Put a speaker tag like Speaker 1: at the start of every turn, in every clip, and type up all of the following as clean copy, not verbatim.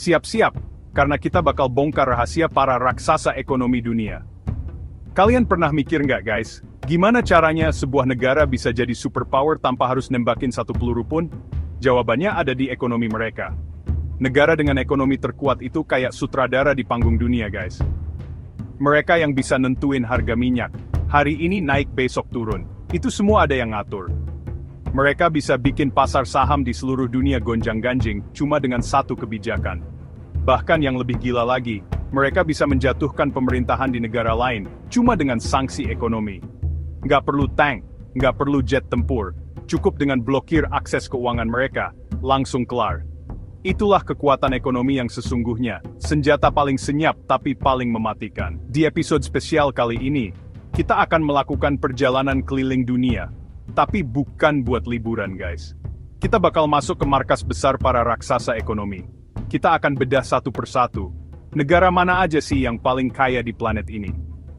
Speaker 1: Siap-siap, karena kita bakal bongkar rahasia para raksasa ekonomi dunia. Kalian pernah mikir nggak guys, gimana caranya sebuah negara bisa jadi superpower tanpa harus nembakin satu peluru pun? Jawabannya ada di ekonomi mereka. Negara dengan ekonomi terkuat itu kayak sutradara di panggung dunia guys. Mereka yang bisa nentuin harga minyak, hari ini naik besok turun, itu semua ada yang ngatur. Mereka bisa bikin pasar saham di seluruh dunia gonjang-ganjing cuma dengan satu kebijakan. Bahkan yang lebih gila lagi, mereka bisa menjatuhkan pemerintahan di negara lain cuma dengan sanksi ekonomi. Nggak perlu tank, nggak perlu jet tempur, cukup dengan blokir akses keuangan mereka, langsung kelar. Itulah kekuatan ekonomi yang sesungguhnya, senjata paling senyap tapi paling mematikan. Di episode spesial kali ini, kita akan melakukan perjalanan keliling dunia. Tapi bukan buat liburan guys. Kita bakal masuk ke markas besar para raksasa ekonomi. Kita akan bedah satu persatu. Negara mana aja sih yang paling kaya di planet ini?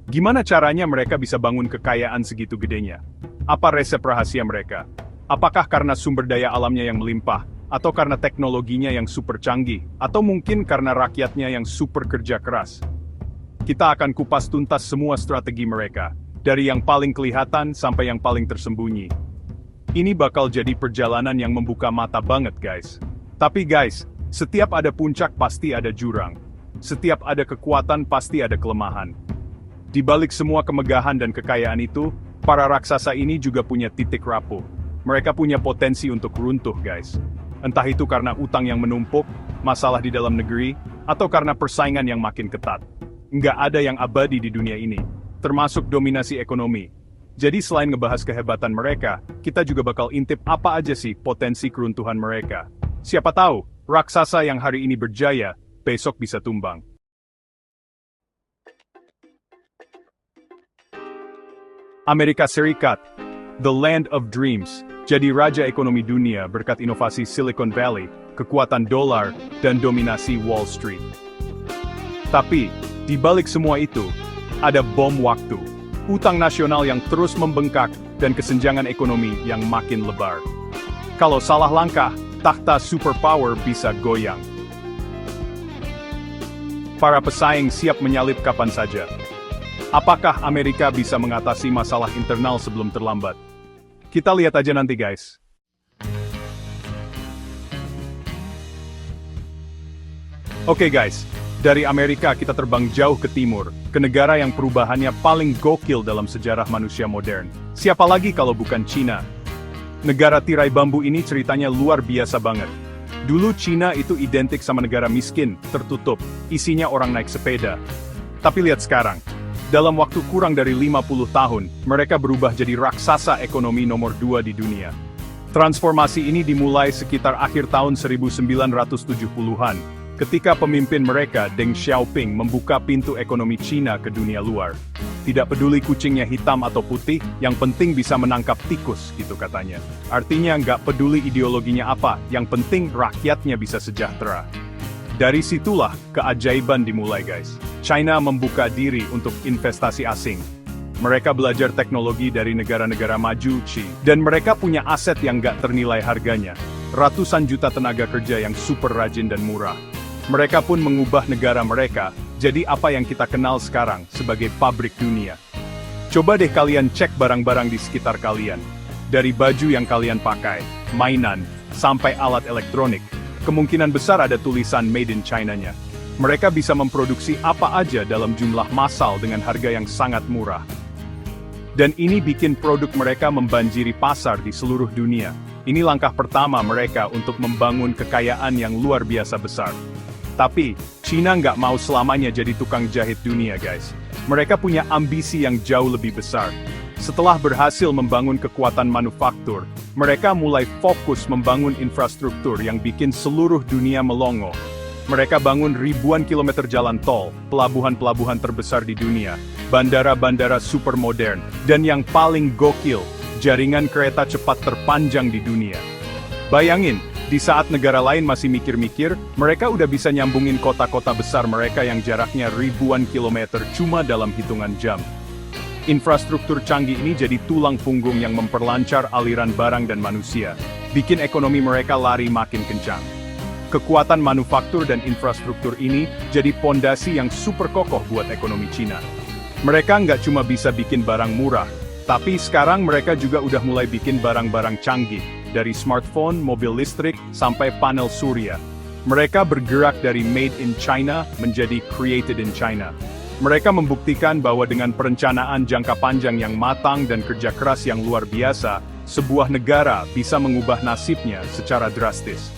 Speaker 1: Gimana caranya mereka bisa bangun kekayaan segitu gedenya? Apa resep rahasia mereka? Apakah karena sumber daya alamnya yang melimpah? Atau karena teknologinya yang super canggih? Atau mungkin karena rakyatnya yang super kerja keras? Kita akan kupas tuntas semua strategi mereka. Dari yang paling kelihatan sampai yang paling tersembunyi. Ini bakal jadi perjalanan yang membuka mata banget guys. Tapi guys, setiap ada puncak pasti ada jurang. Setiap ada kekuatan pasti ada kelemahan. Di balik semua kemegahan dan kekayaan itu, para raksasa ini juga punya titik rapuh. Mereka punya potensi untuk runtuh guys. Entah itu karena utang yang menumpuk, masalah di dalam negeri, atau karena persaingan yang makin ketat. Nggak ada yang abadi di dunia ini. Termasuk dominasi ekonomi. Jadi selain ngebahas kehebatan mereka, kita juga bakal intip apa aja sih potensi keruntuhan mereka. Siapa tahu, raksasa yang hari ini berjaya, besok bisa tumbang. Amerika Serikat, the land of dreams, jadi raja ekonomi dunia berkat inovasi Silicon Valley, kekuatan dolar, dan dominasi Wall Street. Tapi, di balik semua itu, ada bom waktu, utang nasional yang terus membengkak, dan kesenjangan ekonomi yang makin lebar. Kalau salah langkah, takhta superpower bisa goyang. Para pesaing siap menyalip kapan saja. Apakah Amerika bisa mengatasi masalah internal sebelum terlambat? Kita lihat aja nanti guys. Oke guys. Dari Amerika kita terbang jauh ke timur, ke negara yang perubahannya paling gokil dalam sejarah manusia modern. Siapa lagi kalau bukan Cina? Negara tirai bambu ini ceritanya luar biasa banget. Dulu Cina itu identik sama negara miskin, tertutup, isinya orang naik sepeda. Tapi lihat sekarang, dalam waktu kurang dari 50 tahun, mereka berubah jadi raksasa ekonomi nomor 2 di dunia. Transformasi ini dimulai sekitar akhir tahun 1970-an. Ketika pemimpin mereka, Deng Xiaoping, membuka pintu ekonomi Cina ke dunia luar. Tidak peduli kucingnya hitam atau putih, yang penting bisa menangkap tikus, gitu katanya. Artinya nggak peduli ideologinya apa, yang penting rakyatnya bisa sejahtera. Dari situlah keajaiban dimulai guys. China membuka diri untuk investasi asing. Mereka belajar teknologi dari negara-negara maju, dan mereka punya aset yang nggak ternilai harganya. Ratusan juta tenaga kerja yang super rajin dan murah. Mereka pun mengubah negara mereka, jadi apa yang kita kenal sekarang sebagai pabrik dunia. Coba deh kalian cek barang-barang di sekitar kalian. Dari baju yang kalian pakai, mainan, sampai alat elektronik, kemungkinan besar ada tulisan Made in China-nya. Mereka bisa memproduksi apa aja dalam jumlah massal dengan harga yang sangat murah. Dan ini bikin produk mereka membanjiri pasar di seluruh dunia. Ini langkah pertama mereka untuk membangun kekayaan yang luar biasa besar. Tapi, Cina nggak mau selamanya jadi tukang jahit dunia guys. Mereka punya ambisi yang jauh lebih besar. Setelah berhasil membangun kekuatan manufaktur, mereka mulai fokus membangun infrastruktur yang bikin seluruh dunia melongo. Mereka bangun ribuan kilometer jalan tol, pelabuhan-pelabuhan terbesar di dunia, bandara-bandara super modern, dan yang paling gokil, jaringan kereta cepat terpanjang di dunia. Bayangin, di saat negara lain masih mikir-mikir, mereka udah bisa nyambungin kota-kota besar mereka yang jaraknya ribuan kilometer cuma dalam hitungan jam. Infrastruktur canggih ini jadi tulang punggung yang memperlancar aliran barang dan manusia, bikin ekonomi mereka lari makin kencang. Kekuatan manufaktur dan infrastruktur ini jadi pondasi yang super kokoh buat ekonomi Cina. Mereka nggak cuma bisa bikin barang murah, tapi sekarang mereka juga udah mulai bikin barang-barang canggih, dari smartphone, mobil listrik, sampai panel surya. Mereka bergerak dari made in China menjadi created in China. Mereka membuktikan bahwa dengan perencanaan jangka panjang yang matang dan kerja keras yang luar biasa, sebuah negara bisa mengubah nasibnya secara drastis.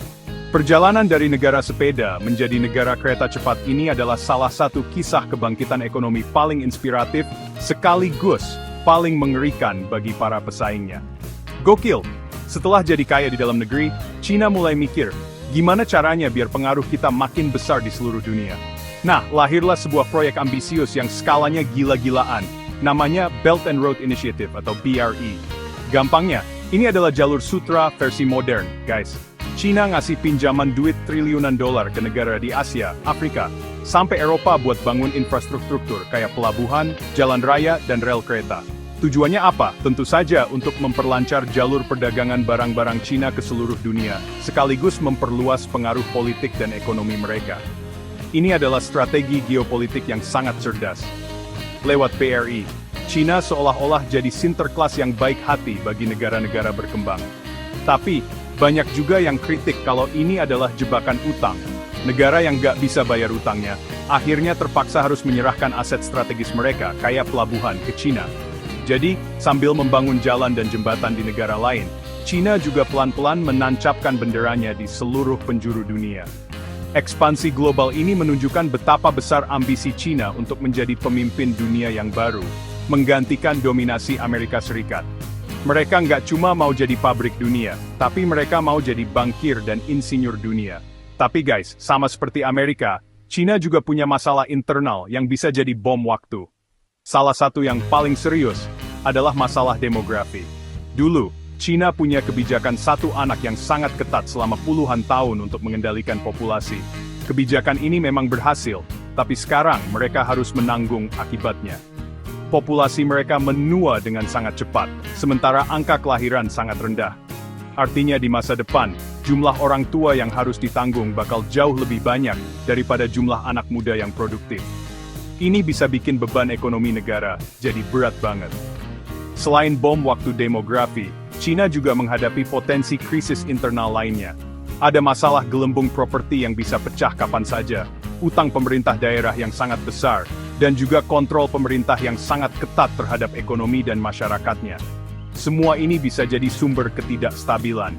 Speaker 1: Perjalanan dari negara sepeda menjadi negara kereta cepat ini adalah salah satu kisah kebangkitan ekonomi paling inspiratif, sekaligus paling mengerikan bagi para pesaingnya. Gokil! Setelah jadi kaya di dalam negeri, Cina mulai mikir, gimana caranya biar pengaruh kita makin besar di seluruh dunia. Nah, lahirlah sebuah proyek ambisius yang skalanya gila-gilaan, namanya Belt and Road Initiative atau BRI. Gampangnya, ini adalah jalur sutra versi modern, guys. Cina ngasih pinjaman duit triliunan dolar ke negara di Asia, Afrika, sampai Eropa buat bangun infrastruktur kayak pelabuhan, jalan raya, dan rel kereta. Tujuannya apa? Tentu saja untuk memperlancar jalur perdagangan barang-barang Cina ke seluruh dunia, sekaligus memperluas pengaruh politik dan ekonomi mereka. Ini adalah strategi geopolitik yang sangat cerdas. Lewat BRI, Cina seolah-olah jadi sinterklas yang baik hati bagi negara-negara berkembang. Tapi, banyak juga yang kritik kalau ini adalah jebakan utang. Negara yang gak bisa bayar utangnya, akhirnya terpaksa harus menyerahkan aset strategis mereka, kayak pelabuhan, ke Cina. Jadi, sambil membangun jalan dan jembatan di negara lain, Cina juga pelan-pelan menancapkan benderanya di seluruh penjuru dunia. Ekspansi global ini menunjukkan betapa besar ambisi Cina untuk menjadi pemimpin dunia yang baru, menggantikan dominasi Amerika Serikat. Mereka nggak cuma mau jadi pabrik dunia, tapi mereka mau jadi bankir dan insinyur dunia. Tapi guys, sama seperti Amerika, Cina juga punya masalah internal yang bisa jadi bom waktu. Salah satu yang paling serius adalah masalah demografi. Dulu, Cina punya kebijakan satu anak yang sangat ketat selama puluhan tahun untuk mengendalikan populasi. Kebijakan ini memang berhasil, tapi sekarang mereka harus menanggung akibatnya. Populasi mereka menua dengan sangat cepat, sementara angka kelahiran sangat rendah. Artinya di masa depan, jumlah orang tua yang harus ditanggung bakal jauh lebih banyak daripada jumlah anak muda yang produktif. Ini bisa bikin beban ekonomi negara jadi berat banget. Selain bom waktu demografi, Cina juga menghadapi potensi krisis internal lainnya. Ada masalah gelembung properti yang bisa pecah kapan saja, utang pemerintah daerah yang sangat besar, dan juga kontrol pemerintah yang sangat ketat terhadap ekonomi dan masyarakatnya. Semua ini bisa jadi sumber ketidakstabilan.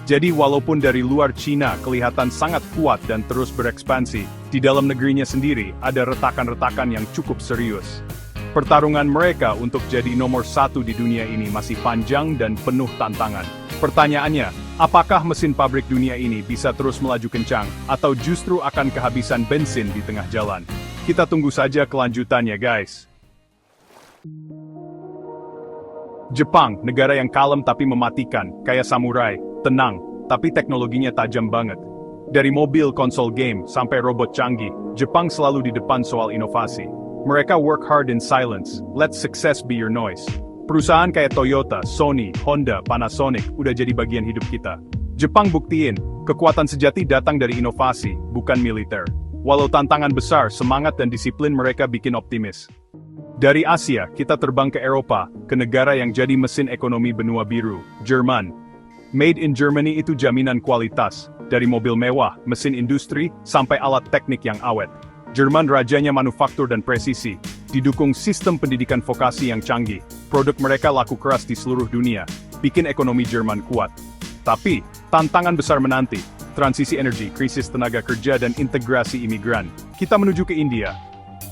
Speaker 1: Jadi walaupun dari luar Cina kelihatan sangat kuat dan terus berekspansi, di dalam negerinya sendiri ada retakan-retakan yang cukup serius. Pertarungan mereka untuk jadi nomor satu di dunia ini masih panjang dan penuh tantangan. Pertanyaannya, apakah mesin pabrik dunia ini bisa terus melaju kencang, atau justru akan kehabisan bensin di tengah jalan? Kita tunggu saja kelanjutannya, guys. Jepang, negara yang kalem tapi mematikan, kayak samurai, tenang, tapi teknologinya tajam banget. Dari mobil, konsol game, sampai robot canggih, Jepang selalu di depan soal inovasi. Mereka work hard in silence, let success be your noise. Perusahaan kayak Toyota, Sony, Honda, Panasonic udah jadi bagian hidup kita. Jepang buktiin, kekuatan sejati datang dari inovasi, bukan militer. Walau tantangan besar, semangat dan disiplin mereka bikin optimis. Dari Asia, kita terbang ke Eropa, ke negara yang jadi mesin ekonomi benua biru, Jerman. Made in Germany itu jaminan kualitas, dari mobil mewah, mesin industri, sampai alat teknik yang awet. Jerman rajanya manufaktur dan presisi, didukung sistem pendidikan vokasi yang canggih. Produk mereka laku keras di seluruh dunia, bikin ekonomi Jerman kuat. Tapi, tantangan besar menanti, transisi energi, krisis tenaga kerja dan integrasi imigran. Kita menuju ke India.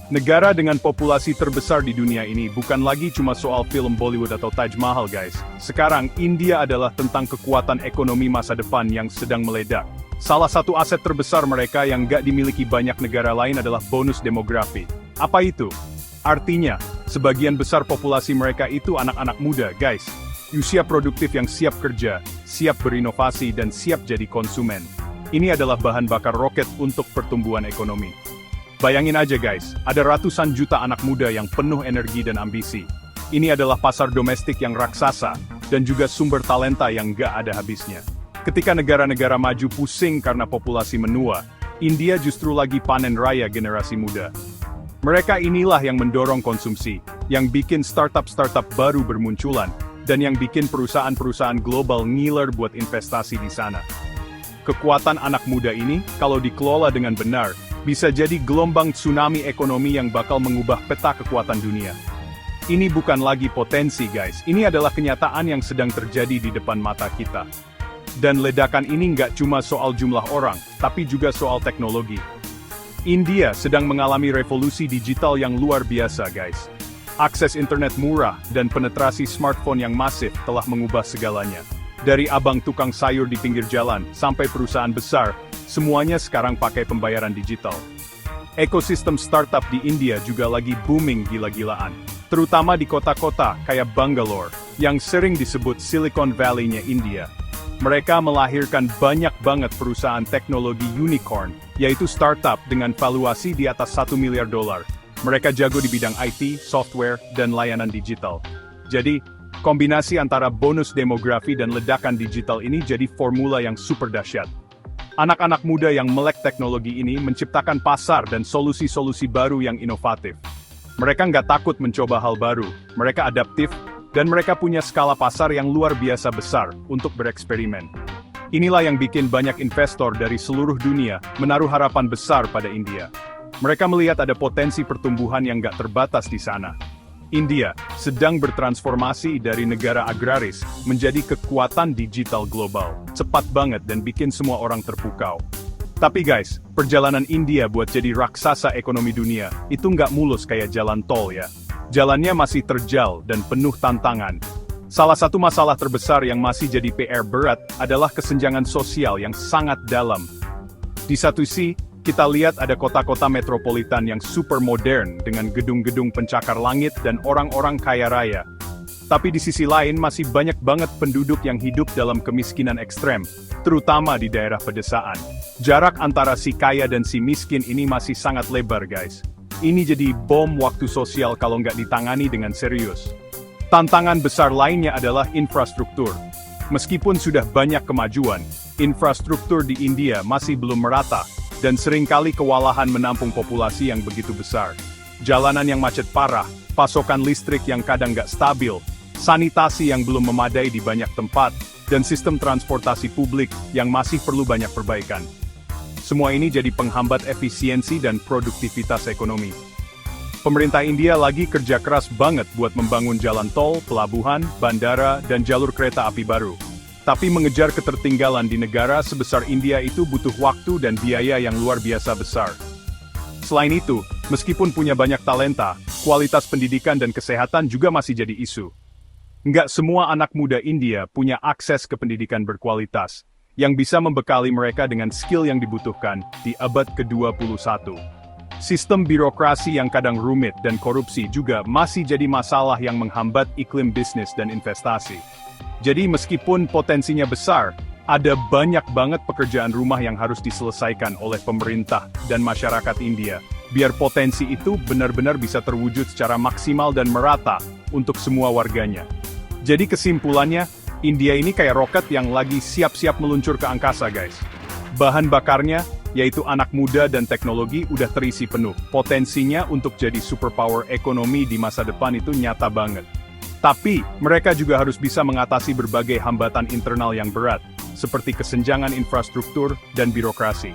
Speaker 1: Negara dengan populasi terbesar di dunia ini bukan lagi cuma soal film Bollywood atau Taj Mahal, guys. Sekarang, India adalah tentang kekuatan ekonomi masa depan yang sedang meledak. Salah satu aset terbesar mereka yang gak dimiliki banyak negara lain adalah bonus demografi. Apa itu? Artinya, sebagian besar populasi mereka itu anak-anak muda, guys. Usia produktif yang siap kerja, siap berinovasi, dan siap jadi konsumen. Ini adalah bahan bakar roket untuk pertumbuhan ekonomi. Bayangin aja guys, ada ratusan juta anak muda yang penuh energi dan ambisi. Ini adalah pasar domestik yang raksasa, dan juga sumber talenta yang gak ada habisnya. Ketika negara-negara maju pusing karena populasi menua, India justru lagi panen raya generasi muda. Mereka inilah yang mendorong konsumsi, yang bikin startup-startup baru bermunculan, dan yang bikin perusahaan-perusahaan global ngiler buat investasi di sana. Kekuatan anak muda ini, kalau dikelola dengan benar, bisa jadi gelombang tsunami ekonomi yang bakal mengubah peta kekuatan dunia. Ini bukan lagi potensi guys, ini adalah kenyataan yang sedang terjadi di depan mata kita. Dan ledakan ini nggak cuma soal jumlah orang, tapi juga soal teknologi. India sedang mengalami revolusi digital yang luar biasa guys. Akses internet murah dan penetrasi smartphone yang masif telah mengubah segalanya. Dari abang tukang sayur di pinggir jalan, sampai perusahaan besar, semuanya sekarang pakai pembayaran digital. Ekosistem startup di India juga lagi booming gila-gilaan. Terutama di kota-kota kayak Bangalore, yang sering disebut Silicon Valley-nya India. Mereka melahirkan banyak banget perusahaan teknologi unicorn, yaitu startup dengan valuasi di atas $1 miliar. Mereka jago di bidang IT, software, dan layanan digital. Jadi, kombinasi antara bonus demografi dan ledakan digital ini jadi formula yang super dahsyat. Anak-anak muda yang melek teknologi ini menciptakan pasar dan solusi-solusi baru yang inovatif. Mereka nggak takut mencoba hal baru, mereka adaptif, dan mereka punya skala pasar yang luar biasa besar untuk bereksperimen. Inilah yang bikin banyak investor dari seluruh dunia menaruh harapan besar pada India. Mereka melihat ada potensi pertumbuhan yang nggak terbatas di sana. India sedang bertransformasi dari negara agraris menjadi kekuatan digital global. Cepat banget dan bikin semua orang terpukau. Tapi guys, perjalanan India buat jadi raksasa ekonomi dunia, itu nggak mulus kayak jalan tol ya. Jalannya masih terjal dan penuh tantangan. Salah satu masalah terbesar yang masih jadi PR berat adalah kesenjangan sosial yang sangat dalam. Di satu sisi, kita lihat ada kota-kota metropolitan yang super modern dengan gedung-gedung pencakar langit dan orang-orang kaya raya. Tapi di sisi lain masih banyak banget penduduk yang hidup dalam kemiskinan ekstrem, terutama di daerah pedesaan. Jarak antara si kaya dan si miskin ini masih sangat lebar guys. Ini jadi bom waktu sosial kalau nggak ditangani dengan serius. Tantangan besar lainnya adalah infrastruktur. Meskipun sudah banyak kemajuan, infrastruktur di India masih belum merata, dan seringkali kewalahan menampung populasi yang begitu besar. Jalanan yang macet parah, pasokan listrik yang kadang nggak stabil, sanitasi yang belum memadai di banyak tempat, dan sistem transportasi publik yang masih perlu banyak perbaikan. Semua ini jadi penghambat efisiensi dan produktivitas ekonomi. Pemerintah India lagi kerja keras banget buat membangun jalan tol, pelabuhan, bandara, dan jalur kereta api baru. Tapi mengejar ketertinggalan di negara sebesar India itu butuh waktu dan biaya yang luar biasa besar. Selain itu, meskipun punya banyak talenta, kualitas pendidikan dan kesehatan juga masih jadi isu. Nggak semua anak muda India punya akses ke pendidikan berkualitas, yang bisa membekali mereka dengan skill yang dibutuhkan di abad ke-21. Sistem birokrasi yang kadang rumit dan korupsi juga masih jadi masalah yang menghambat iklim bisnis dan investasi. Jadi meskipun potensinya besar, ada banyak banget pekerjaan rumah yang harus diselesaikan oleh pemerintah dan masyarakat India, biar potensi itu benar-benar bisa terwujud secara maksimal dan merata untuk semua warganya. Jadi kesimpulannya, India ini kayak roket yang lagi siap-siap meluncur ke angkasa guys. Bahan bakarnya, yaitu anak muda dan teknologi udah terisi penuh. Potensinya untuk jadi superpower ekonomi di masa depan itu nyata banget. Tapi, mereka juga harus bisa mengatasi berbagai hambatan internal yang berat, seperti kesenjangan infrastruktur dan birokrasi.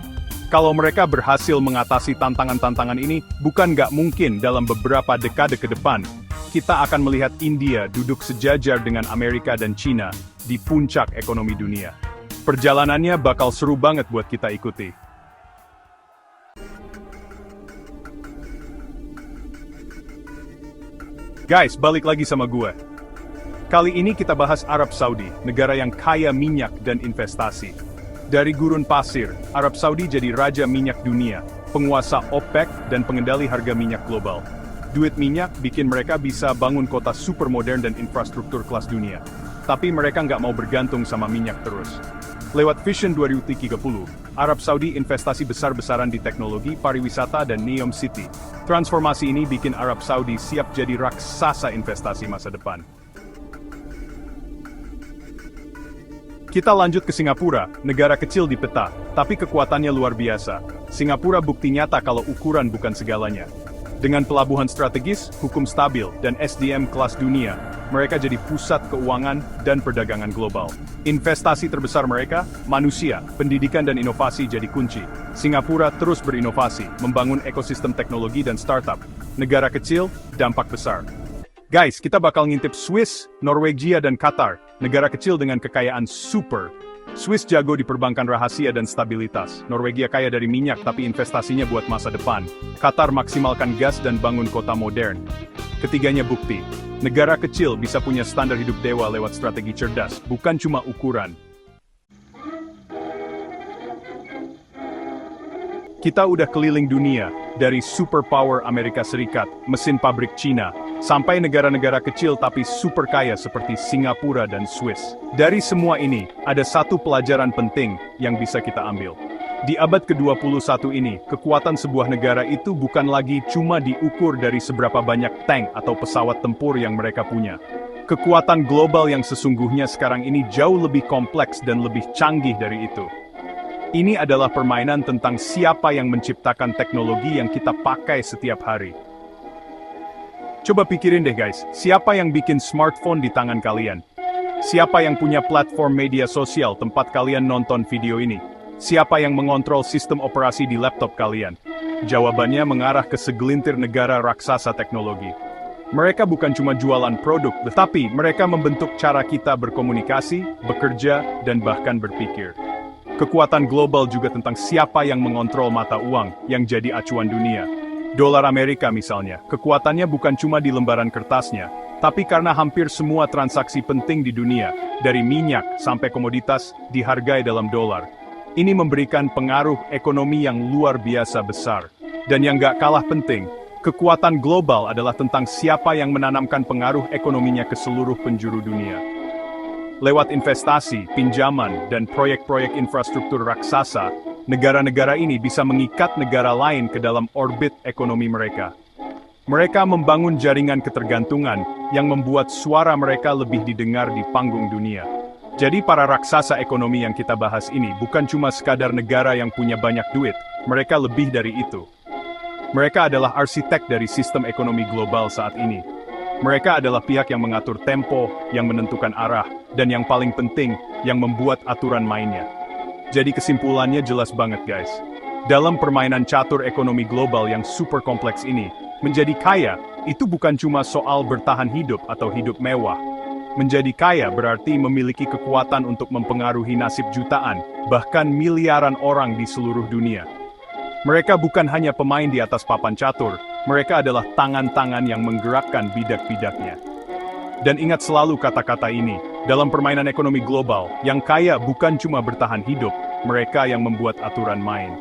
Speaker 1: Kalau mereka berhasil mengatasi tantangan-tantangan ini, bukan nggak mungkin dalam beberapa dekade ke depan, kita akan melihat India duduk sejajar dengan Amerika dan China di puncak ekonomi dunia. Perjalanannya bakal seru banget buat kita ikuti. Guys, balik lagi sama gue. Kali ini kita bahas Arab Saudi, negara yang kaya minyak dan investasi. Dari gurun pasir, Arab Saudi jadi raja minyak dunia, penguasa OPEC dan pengendali harga minyak global. Duit minyak bikin mereka bisa bangun kota super modern dan infrastruktur kelas dunia. Tapi mereka nggak mau bergantung sama minyak terus. Lewat Vision 2030, Arab Saudi investasi besar-besaran di teknologi, pariwisata, dan Neom City. Transformasi ini bikin Arab Saudi siap jadi raksasa investasi masa depan. Kita lanjut ke Singapura, negara kecil di peta, tapi kekuatannya luar biasa. Singapura bukti nyata kalau ukuran bukan segalanya. Dengan pelabuhan strategis, hukum stabil, dan SDM kelas dunia, mereka jadi pusat keuangan dan perdagangan global. Investasi terbesar mereka, manusia, pendidikan dan inovasi jadi kunci. Singapura terus berinovasi, membangun ekosistem teknologi dan startup. Negara kecil, dampak besar. Guys, kita bakal ngintip Swiss, Norwegia dan Qatar, negara kecil dengan kekayaan super. Swiss jago di perbankan rahasia dan stabilitas. Norwegia kaya dari minyak tapi investasinya buat masa depan. Qatar maksimalkan gas dan bangun kota modern. Ketiganya bukti, negara kecil bisa punya standar hidup dewa lewat strategi cerdas, bukan cuma ukuran. Kita udah keliling dunia, dari superpower Amerika Serikat, mesin pabrik Cina, sampai negara-negara kecil tapi super kaya seperti Singapura dan Swiss. Dari semua ini, ada satu pelajaran penting yang bisa kita ambil. Di abad ke-21 ini, kekuatan sebuah negara itu bukan lagi cuma diukur dari seberapa banyak tank atau pesawat tempur yang mereka punya. Kekuatan global yang sesungguhnya sekarang ini jauh lebih kompleks dan lebih canggih dari itu. Ini adalah permainan tentang siapa yang menciptakan teknologi yang kita pakai setiap hari. Coba pikirin deh guys, siapa yang bikin smartphone di tangan kalian? Siapa yang punya platform media sosial tempat kalian nonton video ini? Siapa yang mengontrol sistem operasi di laptop kalian? Jawabannya mengarah ke segelintir negara raksasa teknologi. Mereka bukan cuma jualan produk, tetapi mereka membentuk cara kita berkomunikasi, bekerja, dan bahkan berpikir. Kekuatan global juga tentang siapa yang mengontrol mata uang yang jadi acuan dunia. Dolar Amerika misalnya, kekuatannya bukan cuma di lembaran kertasnya, tapi karena hampir semua transaksi penting di dunia, dari minyak sampai komoditas, dihargai dalam dolar. Ini memberikan pengaruh ekonomi yang luar biasa besar. Dan yang gak kalah penting, kekuatan global adalah tentang siapa yang menanamkan pengaruh ekonominya ke seluruh penjuru dunia. Lewat investasi, pinjaman, dan proyek-proyek infrastruktur raksasa, negara-negara ini bisa mengikat negara lain ke dalam orbit ekonomi mereka. Mereka membangun jaringan ketergantungan yang membuat suara mereka lebih didengar di panggung dunia. Jadi para raksasa ekonomi yang kita bahas ini bukan cuma sekadar negara yang punya banyak duit, mereka lebih dari itu. Mereka adalah arsitek dari sistem ekonomi global saat ini. Mereka adalah pihak yang mengatur tempo, yang menentukan arah, dan yang paling penting, yang membuat aturan mainnya. Jadi kesimpulannya jelas banget guys. Dalam permainan catur ekonomi global yang super kompleks ini, menjadi kaya, itu bukan cuma soal bertahan hidup atau hidup mewah. Menjadi kaya berarti memiliki kekuatan untuk mempengaruhi nasib jutaan, bahkan miliaran orang di seluruh dunia. Mereka bukan hanya pemain di atas papan catur, mereka adalah tangan-tangan yang menggerakkan bidak-bidaknya. Dan ingat selalu kata-kata ini, dalam permainan ekonomi global, yang kaya bukan cuma bertahan hidup, mereka yang membuat aturan main.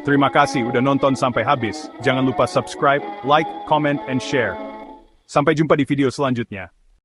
Speaker 1: Terima kasih udah nonton sampai habis, jangan lupa subscribe, like, comment, and share. Sampai jumpa di video selanjutnya.